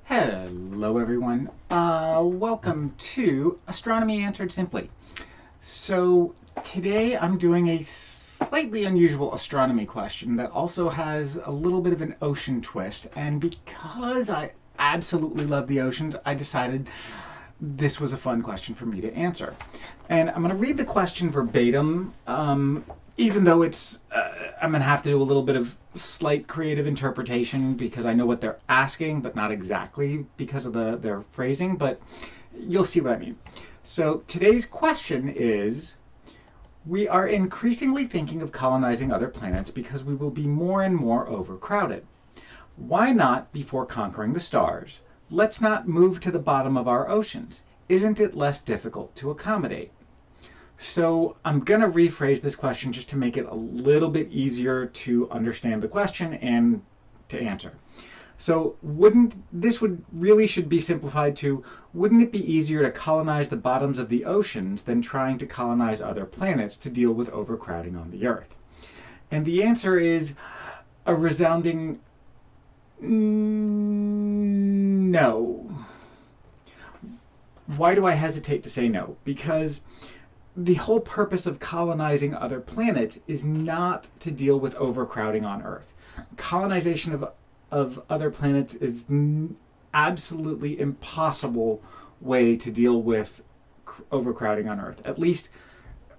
Hello everyone, welcome to Astronomy Answered Simply. So today I'm doing a slightly unusual astronomy question that also has a little bit of an ocean twist, and because I absolutely love the oceans, I decided this was a fun question for me to answer. And I'm going to read the question verbatim, even though I'm going to have to do a little bit of slight creative interpretation because I know what they're asking, but not exactly because of their phrasing, but you'll see what I mean. So today's question is, we are increasingly thinking of colonizing other planets because we will be more and more overcrowded. Why not, before conquering the stars, let's not move to the bottom of our oceans? Isn't it less difficult to accommodate? So I'm going to rephrase this question just to make it a little bit easier to understand the question and to answer. So should be simplified to, wouldn't it be easier to colonize the bottoms of the oceans than trying to colonize other planets to deal with overcrowding on the Earth? And the answer is a resounding no. Why do I hesitate to say no? Because the whole purpose of colonizing other planets is not to deal with overcrowding on Earth. Colonization of other planets is absolutely impossible way to deal with overcrowding on Earth. At least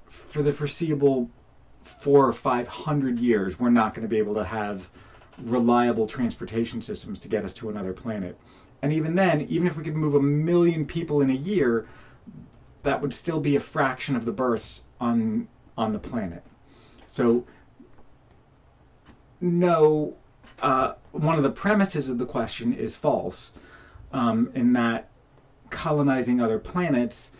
for the foreseeable 400 or 500 years, we're not going to be able to have reliable transportation systems to get us to another planet. And even then, even if we could move 1 million people in a year, that would still be a fraction of the births on the planet. So, no, one of the premises of the question is false, in that colonizing other planets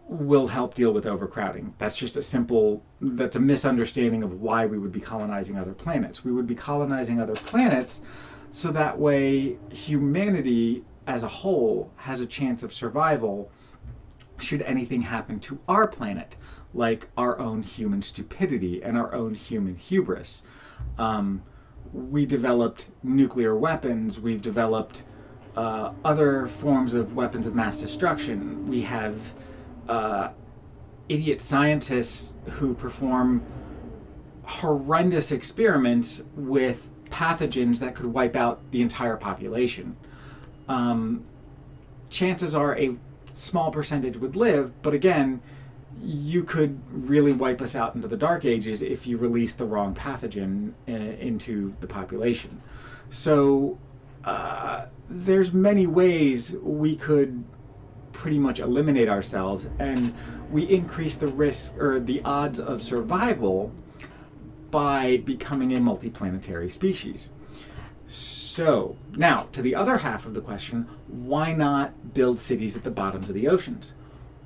will help deal with overcrowding. That's a misunderstanding of why we would be colonizing other planets. We would be colonizing other planets so that way humanity as a whole has a chance of survival should anything happen to our planet, like our own human stupidity and our own human hubris. We developed nuclear weapons. We've developed other forms of weapons of mass destruction. We have idiot scientists who perform horrendous experiments with pathogens that could wipe out the entire population. Chances are a small percentage would live, but again, you could really wipe us out into the dark ages if you release the wrong pathogen into the population. So there's many ways we could pretty much eliminate ourselves, and we increase the risk or the odds of survival by becoming a multiplanetary species. So, now, to the other half of the question, why not build cities at the bottoms of the oceans?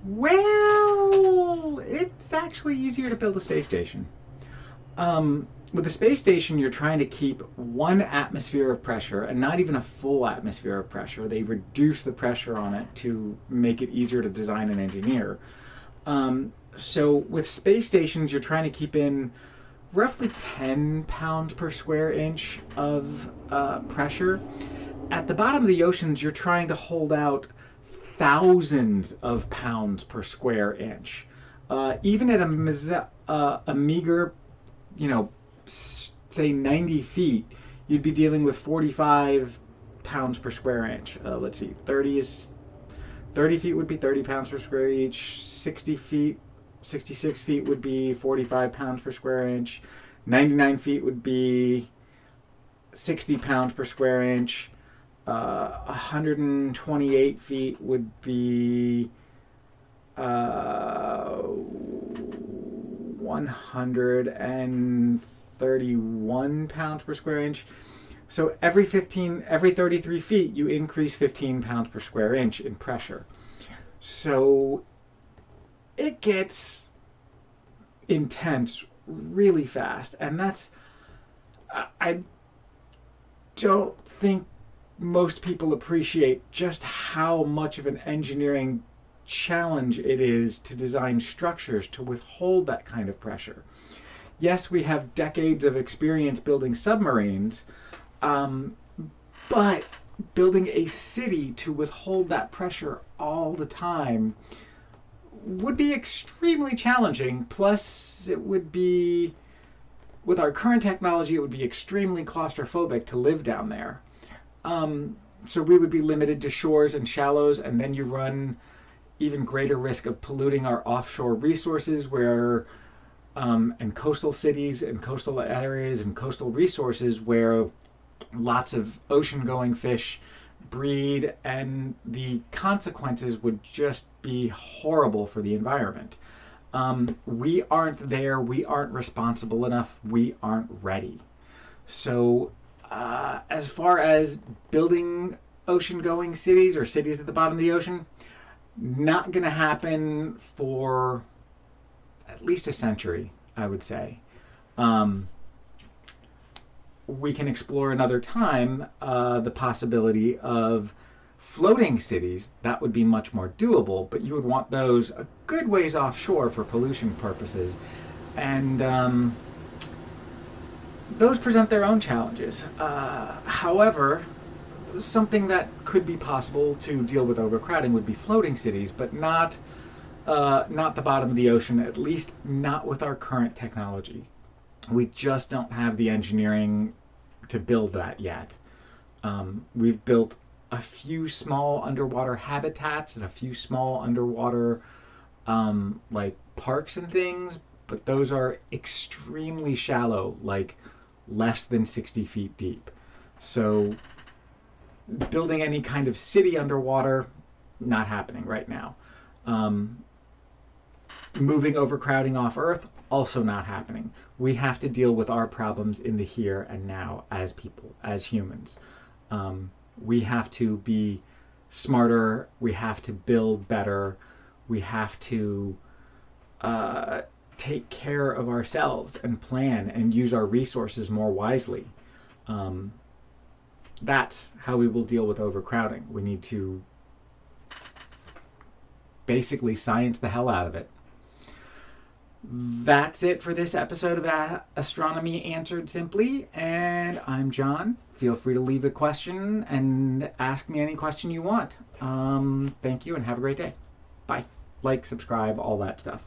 Well, it's actually easier to build a space station. With a space station, you're trying to keep 1 atmosphere of pressure, and not even a full atmosphere of pressure. They reduce the pressure on it to make it easier to design and engineer. So with space stations, you're trying to keep in roughly 10 pounds per square inch of pressure. At the bottom of the oceans, you're trying to hold out thousands of pounds per square inch. Even at a meager, say 90 feet, you'd be dealing with 45 pounds per square inch. Let's see, 30 feet would be 30 pounds per square inch, 66 feet would be 45 pounds per square inch. 99 feet would be 60 pounds per square inch. 128 feet would be 131 pounds per square inch. So every 33 feet, you increase 15 pounds per square inch in pressure. So it gets intense really fast, and I don't think most people appreciate just how much of an engineering challenge it is to design structures to withhold that kind of pressure. Yes, we have decades of experience building submarines, but building a city to withhold that pressure all the time would be extremely challenging. Plus, it would be, with our current technology, it would be extremely claustrophobic to live down there. So we would be limited to shores and shallows, and then you run even greater risk of polluting our offshore resources and coastal cities and coastal areas and coastal resources where lots of ocean-going fish breed, and the consequences would just be horrible for the environment. We aren't there. We aren't responsible enough. We aren't ready. So as far as building ocean-going cities or cities at the bottom of the ocean, not going to happen for at least a century, I would say. We can explore another time the possibility of floating cities. That would be much more doable, but you would want those a good ways offshore for pollution purposes. And those present their own challenges. However, something that could be possible to deal with overcrowding would be floating cities, but not the bottom of the ocean, at least not with our current technology. We just don't have the engineering to build that yet. We've built a few small underwater habitats and a few small underwater like parks and things, but those are extremely shallow, like less than 60 feet deep. So building any kind of city underwater, not happening right now. Moving overcrowding off Earth, also not happening. We have to deal with our problems in the here and now as people, as humans. We have to be smarter. We have to build better. We have to take care of ourselves and plan and use our resources more wisely. That's how we will deal with overcrowding. We need to basically science the hell out of it. That's it for this episode of Astronomy Answered Simply, and I'm John. Feel free to leave a question and ask me any question you want. Thank you and have a great day. Bye. Like, subscribe, all that stuff.